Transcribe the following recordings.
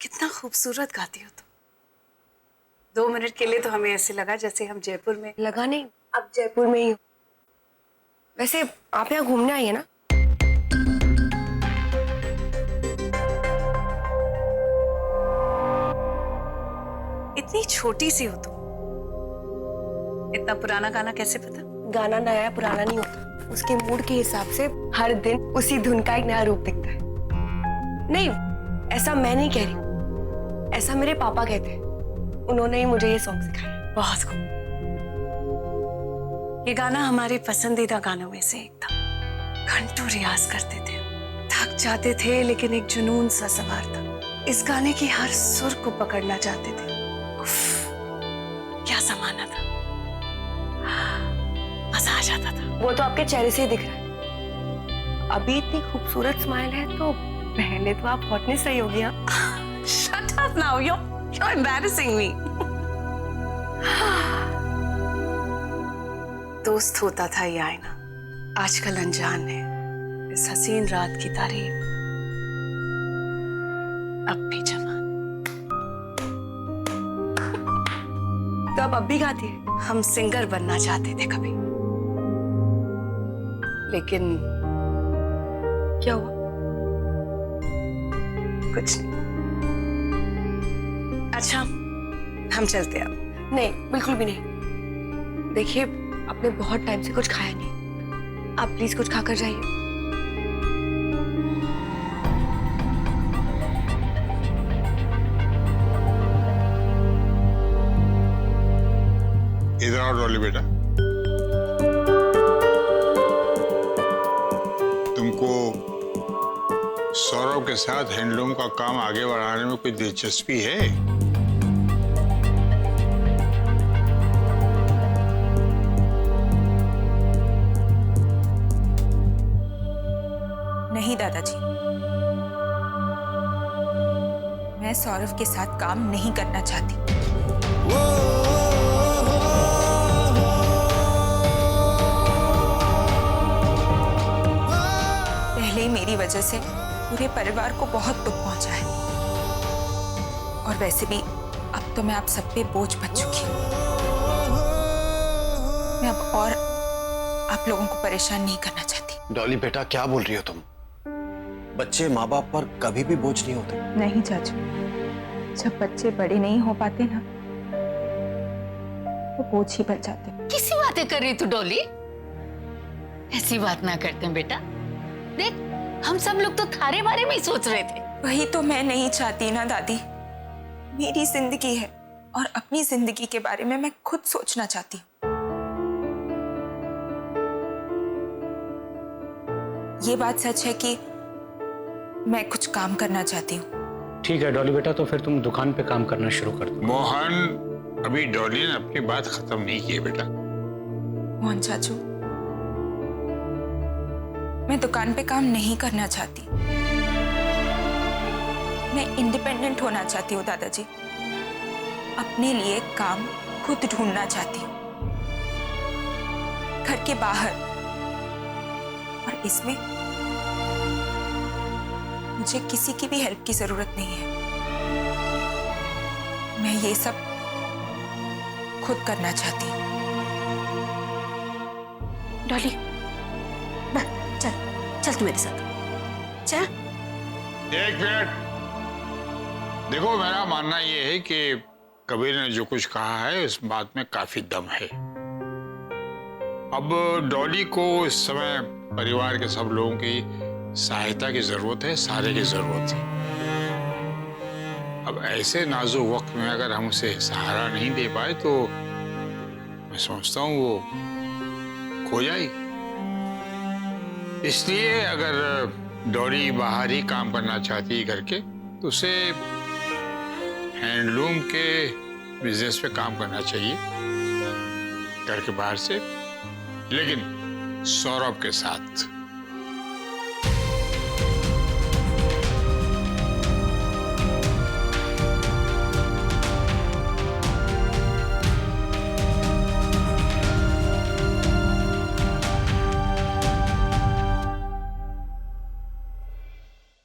कितना खूबसूरत गाती हो तुम। 2 मिनट के लिए तो हमें ऐसे लगा जैसे हम जयपुर में। लगा नहीं, अब जयपुर में ही हो। वैसे आप यहाँ घूमने आई है ना? इतनी छोटी सी हो तुम, इतना पुराना गाना कैसे पता? गाना नया पुराना नहीं होता, उसके मूड के हिसाब से हर दिन उसी धुन का एक नया रूप दिखता है। नहीं, ऐसा मैं नहीं कह रही, ऐसा मेरे पापा कहते हैं। उन्होंने ही मुझे ये सॉन्ग सिखाया। बहुत खूब। ये गाना हमारे पसंदीदा गानों में से एक था। घंटों रियाज करते थे, थक जाते थे, लेकिन एक जुनून सा सवार था। इस गाने की हर सुर को पकड़ना चाहते थे। उफ, क्या जमाना था, मजा आ जाता था। वो तो आपके चेहरे से ही दिख रहा है। अभी इतनी खूबसूरत स्माइल है तो पहले तो आप हॉटनेस रही होगी। Shut up now, you're embarrassing me. दोस्त होता था ये आईना, आजकल अनजान है इस हसीन रात की तारीफ, अब भी जवान। तो अब भी गाती है? हम सिंगर बनना चाहते थे कभी, लेकिन क्या हुआ? कुछ नहीं। अच्छा, हम चलते हैं अब। नहीं, बिल्कुल भी नहीं। देखिए, आपने बहुत टाइम से कुछ खाया नहीं, आप प्लीज कुछ खाकर जाइए। इधर आओ डॉली बेटा। तुमको सौरभ के साथ हैंडलूम का काम आगे बढ़ाने में कोई दिलचस्पी है? नहीं दादाजी, मैं सौरभ के साथ काम नहीं करना चाहती। पहले मेरी वजह से पूरे परिवार को बहुत दुख पहुंचा है, और वैसे भी अब तो मैं आप सब पे बोझ बन चुकी हूँ। मैं अब और आप लोगों को परेशान नहीं करना चाहती। डॉली बेटा, क्या बोल रही हो तुम? बच्चे माँ बाप पर कभी भी बोझ नहीं होते। नहीं चाचू, जब बच्चे बड़े नहीं हो पाते ना, तो बोझ ही बन जाते। किसी बातें कर रही तू डॉली? ऐसी बात ना करते हैं बेटा। देख, हम सब लोग तो थारे बारे में ही सोच रहे थे। वही तो मैं नहीं चाहती ना दादी। मेरी जिंदगी है और अपनी जिंदगी के बारे में मैं खुद सोचना चाहती हूँ। ये बात सच है कि मैं कुछ काम करना चाहती हूँ। ठीक है डॉली बेटा, तो फिर तुम दुकान पे काम करना शुरू कर दो। मोहन, अभी डॉली ने अपनी बात खत्म नहीं की है बेटा। मोहन चाचू, मैं दुकान पे काम नहीं करना चाहती। मैं इंडिपेंडेंट होना चाहती हूँ दादाजी। अपने लिए काम खुद ढूंढना चाहती हूँ, घर के बाहर। और इसमें मुझे किसी की भी हेल्प की जरूरत नहीं है। मैं ये सब खुद करना चाहती हूँ। डॉली, चल चल तू मेरे साथ चल। एक मिनट, देखो मेरा मानना यह है कि कबीर ने जो कुछ कहा है उस बात में काफी दम है। अब डॉली को इस समय परिवार के सब लोगों की सहायता की जरूरत है, सारे की जरूरत है। अब ऐसे नाजुक वक्त में अगर हम उसे सहारा नहीं दे पाए तो मैं समझता हूँ वो खो जाएगी। इसलिए अगर डॉली बाहर ही काम करना चाहती है घर के, तो उसे हैंडलूम के बिजनेस पे काम करना चाहिए, घर के बाहर से, लेकिन सौरभ के साथ।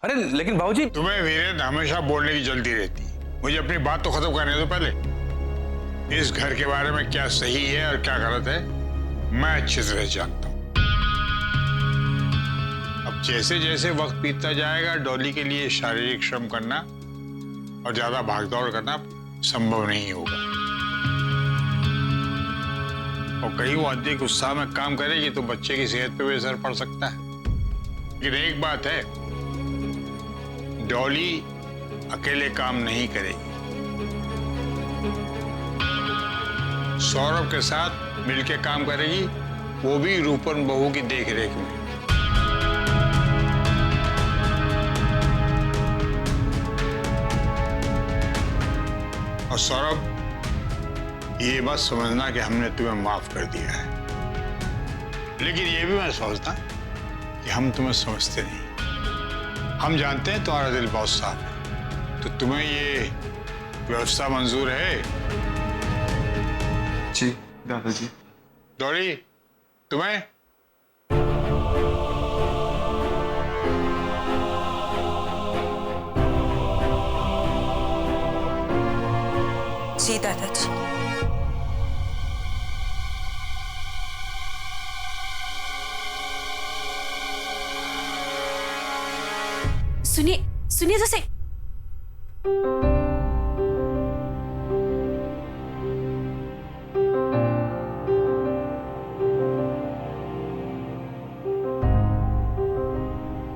अरे लेकिन बाबूजी। तुम्हें वीरेंद्र हमेशा बोलने की जल्दी रहती है। मुझे अपनी बात तो खत्म करने दो पहले। इस घर के बारे में क्या सही है और क्या गलत है मैं अच्छी तरह जानता हूँ। अब जैसे जैसे वक्त बीतता जाएगा डॉली के लिए शारीरिक श्रम करना और ज्यादा भागदौड़ करना संभव नहीं होगा। और कहीं वो अधिक उत्साह में काम करेगी तो बच्चे की सेहत पे भी असर पड़ सकता है। लेकिन एक बात है, डॉली अकेले काम नहीं करेगी। सौरभ के साथ मिलके काम करेगी, वो भी रूपन बहू की देखरेख में। और सौरभ, ये मत समझना कि हमने तुम्हें माफ कर दिया है, लेकिन ये भी मैं सोचता कि हम तुम्हें समझते नहीं। हम जानते हैं तुम्हारा दिल बहुत साफ है, तो तुम्हें ये व्यवस्था मंजूर है? जी दादाजी। डॉली, तुम्हें? जी दादाजी। सुनिए सुनिए तो सही।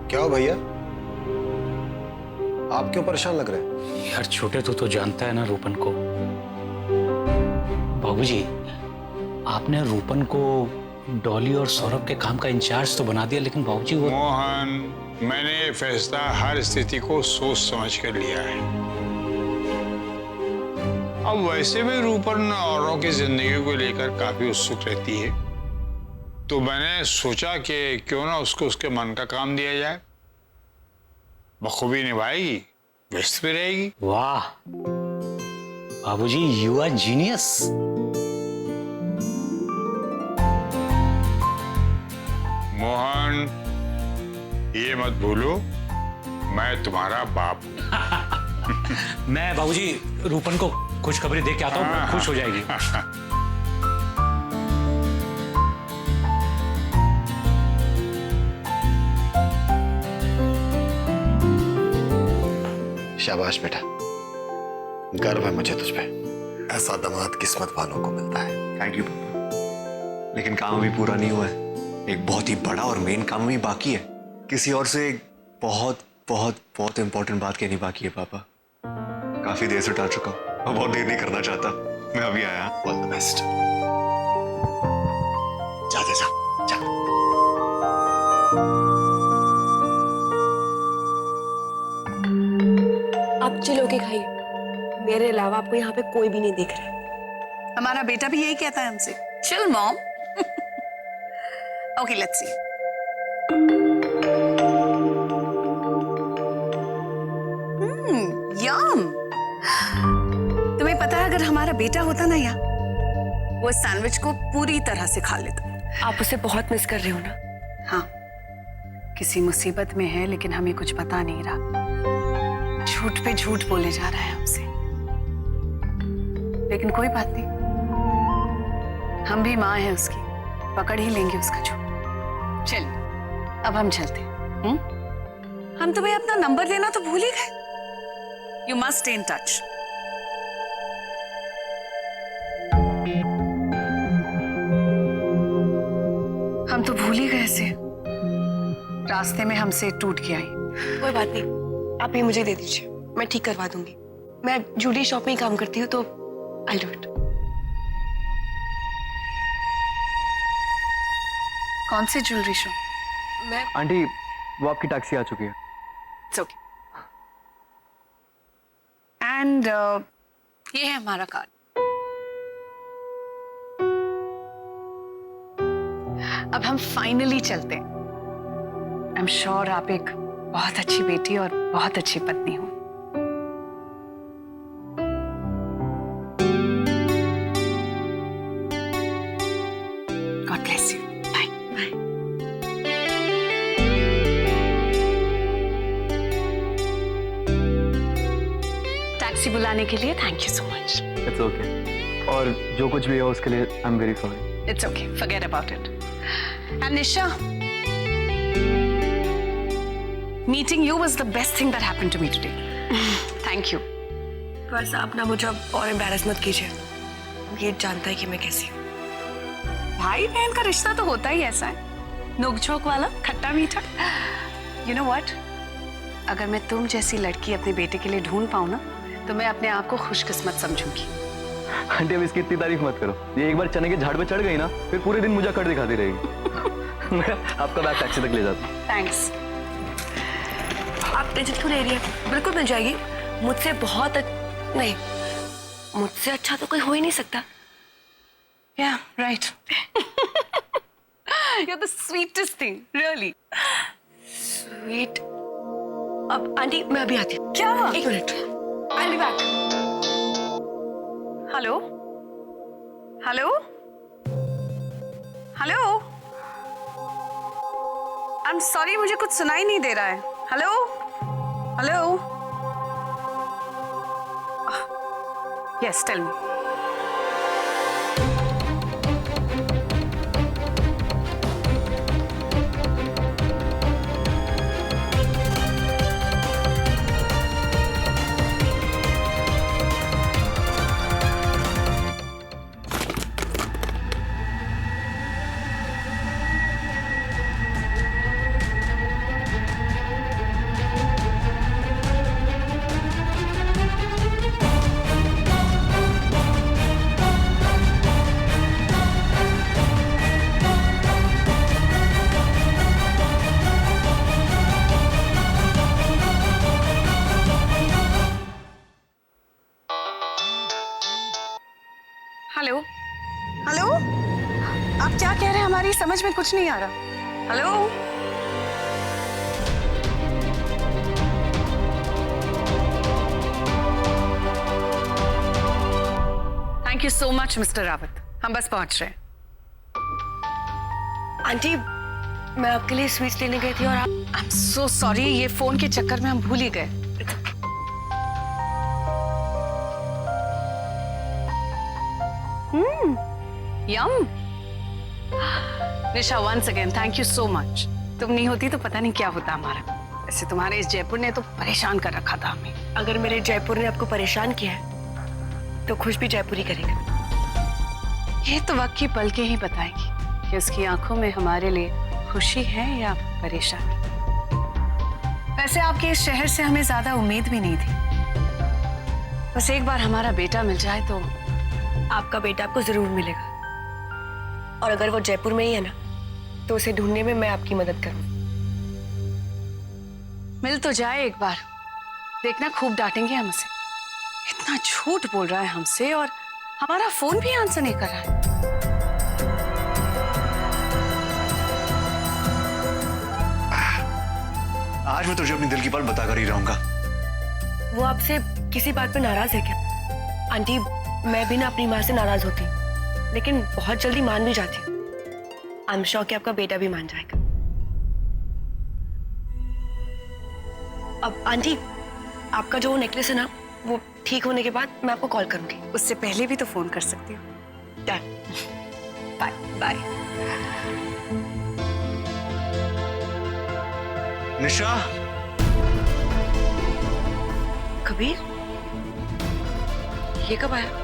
क्या हो भैया, आप क्यों परेशान लग रहे हैं? यार छोटे तो जानता है ना रूपन को। बाबूजी, आपने रूपन को डॉली और सौरभ के काम का इंचार्ज तो बना दिया, लेकिन बाबूजी वो। मोहन, मैंने ये फैसला हर स्थिति को सोच समझ कर लिया है। अब वैसे भी रूपन औरों की जिंदगी को लेकर काफी उत्सुक रहती है, तो मैंने सोचा कि क्यों ना उसको उसके मन का काम दिया जाए। बखूबी निभाएगी, व्यस्त भी रहेगी। वाह बाबूजी, यू आर जीनियस। मोहन, ये मत भूलो मैं तुम्हारा बाप हूं। मैं बाबूजी रूपन को खुशखबरी दे के आता हूँ, खुश हो जाएगी। शाबाश बेटा, गर्व है मुझे तुझ पे। ऐसा दामाद किस्मत वालों को मिलता है। थैंक यू पापा। लेकिन काम अभी पूरा नहीं हुआ है। एक बहुत ही बड़ा और मेन काम भी बाकी है। किसी और से एक बहुत बहुत बहुत इंपॉर्टेंट बात कहनी बाकी है पापा। काफी देर से टाल चुका हूँ और बहुत देर नहीं करना चाहता। मैं अभी आया। All the best. जा जा जा जा। आप चिल होके खाइए, मेरे अलावा आपको यहाँ पे कोई भी नहीं दिख रहा है। हमारा बेटा भी यही कहता है हमसे, chill mom. Okay let's see. यम। तुम्हें पता है अगर हमारा बेटा होता ना यहाँ, वो इस सैंडविच को पूरी तरह से खा लेता। आप उसे बहुत मिस कर रहे हो ना? हाँ, किसी मुसीबत में है लेकिन हमें कुछ पता नहीं रहा। झूठ पे झूठ बोले जा रहा है हमसे, लेकिन कोई बात नहीं, हम भी माँ हैं उसकी, पकड़ ही लेंगे उसका झूठ। चल अब हम चलते हैं। हम तुम्हें अपना नंबर देना तो भूल ही गए। You must stay in touch. हम तो भूल ही गए से, रास्ते में हमसे टूट गया ही। कोई बात नहीं, आप ये मुझे दे दीजिए, मैं ठीक करवा दूंगी। मैं ज्वेलरी शॉप में ही काम करती हूँ, तो आई डू इट। कौन सी ज्वेलरी शॉप? मैं आंटी, वो आपकी टैक्सी आ चुकी है। It's okay. एंड ये है हमारा कार्ड। अब हम फाइनली चलते हैं। आई एम श्योर आप एक बहुत अच्छी बेटी और बहुत अच्छी पत्नी हो। God bless you. Bye bye. Taxi बुलाने के लिए thank you so much. It's okay. और जो कुछ भी है उसके लिए I am very sorry. It's okay, forget about it. And Nisha, meeting you was the best thing that happened to me today. Thank you. बस आप ना मुझे अब और एम्बैरस मत कीजिए, ये जानता है कि मैं कैसी हूँ। भाई बहन का रिश्ता तो होता ही ऐसा है, नोक-झोंक वाला, खट्टा मीठा। यू नो व्हाट, अगर मैं तुम जैसी लड़की अपने बेटे के लिए ढूंढ पाऊं ना, तो मैं अपने आप को खुशकिस्मत समझूंगी। आंटी अब इसकी इतनी तारीफ मत करो, ये एक बार चने के झाड़ पे चढ़ गई ना फिर पूरे दिन मुझे कट दिखाती रहेगी। मैं आपका बैग टैक्सी तक ले जाता हूँ। थैंक्स। आप टेंशन क्यों ले रही है, बिल्कुल मिल जाएगी। मुझसे बहुत नहीं, मुझसे अच्छा तो कोई हो ही नहीं सकता। Yeah, right. You're the sweetest thing, really. Sweet. अब आंटी मैं अभी आती हूँ। क्या? एक minute. I'll be back. Hello? Hello? Hello? I'm sorry, मुझे कुछ सुनाई नहीं दे रहा है। Hello? Hello? Yes, tell me. Hello? Hello? आप क्या कह रहे हैं, हमारी समझ में कुछ नहीं आ रहा। Hello? Thank you so much mister Rawat, हम बस पहुंच रहे हैं। आंटी मैं आपके लिए स्वीट्स लेने गई थी और आप। आई एम सो सॉरी, ये फोन के चक्कर में हम भूल ही गए। यम। Nisha, once again thank you so much. तुम नहीं होती तो पता नहीं क्या होता हमारा। वैसे तुम्हारे इस जयपुर ने तो परेशान कर रखा था हमें। अगर मेरे जयपुर ने आपको परेशान किया है तो खुश भी जयपुर ही करेगा। ये तो वक्त की पलकें ही बताएगी कि उसकी आंखों में हमारे लिए खुशी है या परेशानी। वैसे आपके इस शहर से हमें ज्यादा उम्मीद भी नहीं थी। बस एक बार हमारा बेटा मिल जाए तो। आपका बेटा आपको जरूर मिलेगा, और अगर वो जयपुर में ही है ना तो उसे ढूंढने में मैं आपकी मदद करूँ। मिल तो जाए एक बार, देखना खूब डांटेंगे हम उसे। इतना झूठ बोल रहा है हमसे और हमारा फोन भी आंसर नहीं कर रहा है। आज मैं तुझे अपनी दिल की बात बताकर ही रहूंगा। वो आपसे किसी बात पे नाराज है क्या? आंटी मैं भी ना अपनी माँ से नाराज होती, लेकिन बहुत जल्दी मान भी जाती हूँ। आई एम श्योर कि आपका बेटा भी मान जाएगा। अब आंटी आपका जो नेकलेस है ना, वो ठीक होने के बाद मैं आपको कॉल करूंगी। उससे पहले भी तो फोन कर सकती हूँ। Done. Bye bye. Nisha. Kabir, ये कब आया?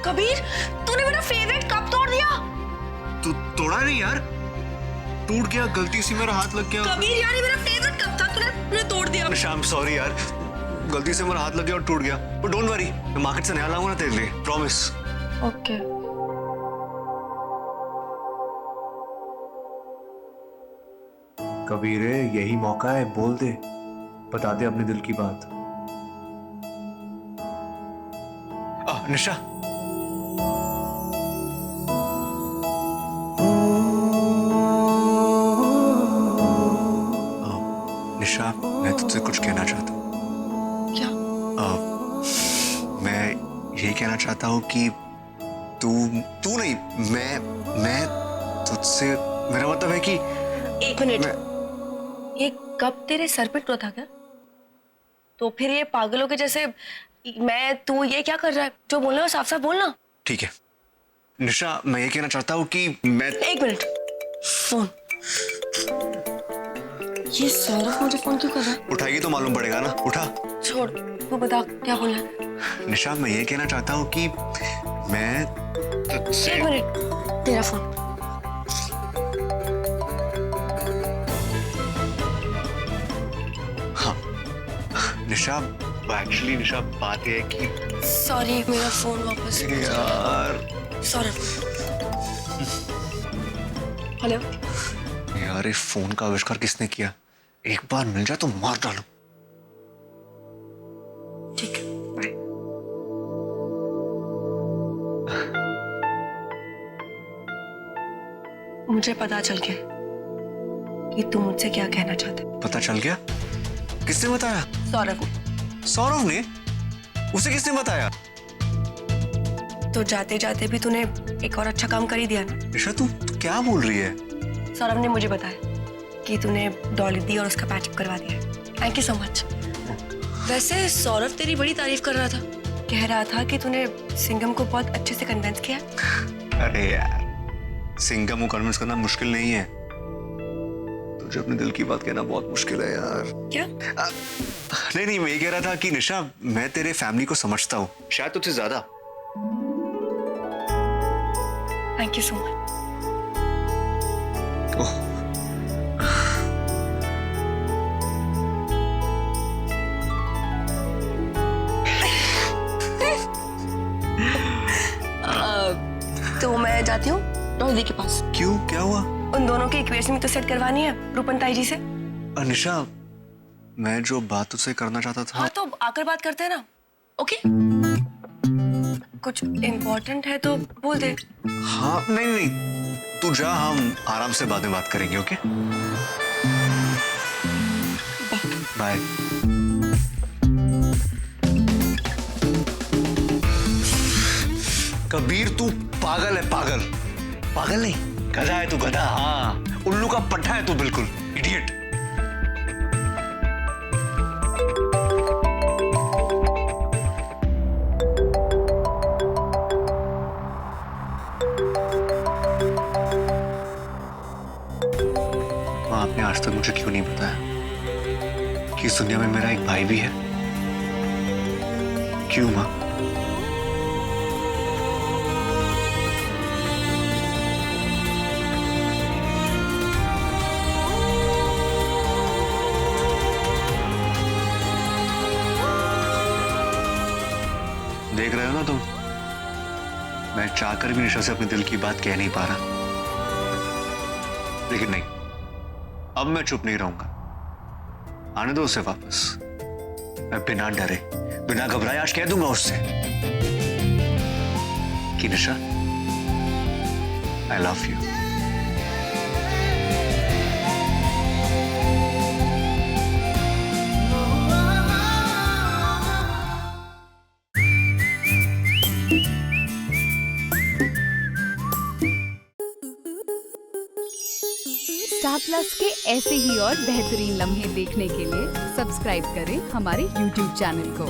कबीर, तूने मेरा फेवरेट कप तोड़ दिया। तू तोड़ा नहीं यार, टूट गया, गलती से मेरा हाथ लग गया। कबीर यार, ये मेरा फेवरेट कप था, तूने तोड़ दिया। निशा, आई एम सॉरी यार, गलती से मेरा हाथ लग गया और टूट गया। बट डोंट वरी, मैं मार्केट से नया लाऊंगा ना तेरे लिए, प्रॉमिस। ओके। कबीर यही मौका है, बोल दे, बता दे अपने दिल की बात। निशा, निशा मैं तुझसे कुछ कहना चाहता हूँ। क्या? मैं यही कहना चाहता हूँ कि तू नहीं, मैं तुझसे, मेरा मतलब है कि 1 मिनट, ये कब तेरे सर पे टूटा था क्या? तो फिर ये पागलों के जैसे मैं तू ये क्या कर रहा है? जो बोलना है साफ साफ बोलना। ठीक है निशा, मैं ये कहना चाहता हूँ कि मैं 1 मिनट, फोन। ये सौरभ मुझे फोन क्यों कर रहा है? उठाएगी तो मालूम पड़ेगा ना, उठा। छोड़, तू बता क्या बोलना है। निशा मैं ये कहना चाहता हूँ कि मैं तुझसे 1 मिनट, तेरा फोन। हाँ निशा, एक्चुअली निशा बात ये है कि सॉरी, मेरा फोन वापस। यार सौरभ। हेलो। यार इस फोन का आविष्कार किसने किया? एक बार मिल जाए तो मार डालूं। ठीक है, बाय। मुझे पता चल गया कि तू मुझसे क्या कहना चाहता है। पता चल गया? किसने बताया? सौरभ। सौरभ ने? उसे किसने बताया? तो जाते जाते भी तूने एक और अच्छा काम कर ही दिया ना। निशा तू क्या बोल रही है? सौरभ ने मुझे बताया कि तूने डॉली दी और उसका पैचअप करवा दिया। Thank you so much. वैसे सौरभ तेरी बड़ी तारीफ कर रहा था, कह रहा था कि तूने सिंघम को बहुत अच्छे से कन्विंस किया। अरे यार, सिंघम को कन्विंस करना मुश्किल नहीं है, तुझे अपने दिल की बात कहना बहुत मुश्किल है यार। क्या? नहीं, मैं ये कह रहा था कि निशा, मैं तेरे फैमिली को समझता हूँ, शायद तुझसे ज्यादा। Thank you so much. तो मैं जाती हूँ डॉली के पास। क्यों, क्या हुआ? उन दोनों की इक्वेशन तो सेट करवानी है रूपन ताई जी से। निशा, मैं जो बात तुझसे करना चाहता था। हाँ तो आकर बात करते हैं ना। ओके, कुछ इम्पोर्टेंट है तो बोल दे। हाँ नहीं, तू जा, हम आराम से बाद में बात करेंगे। Okay bye. कबीर तू पागल है, पागल नहीं, गधा है तू, गधा। हाँ, उल्लू का पट्टा है तू, बिल्कुल इडियट। माँ, आपने आज तक मुझे क्यों नहीं बताया कि इस दुनिया में मेरा एक भाई भी है? क्यों माँ? देख रहे हो ना तुम, मैं चाहकर भी निशा से अपने दिल की बात कह नहीं पा रहा, लेकिन नहीं, अब मैं चुप नहीं रहूंगा। आने दो उसे वापस। मैं बिना डरे, बिना घबराए आज कह दूंगा उससे कि Nisha, I love you. Star Plus के ऐसे ही और बेहतरीन लम्हे देखने के लिए सब्सक्राइब करें हमारे YouTube चैनल को।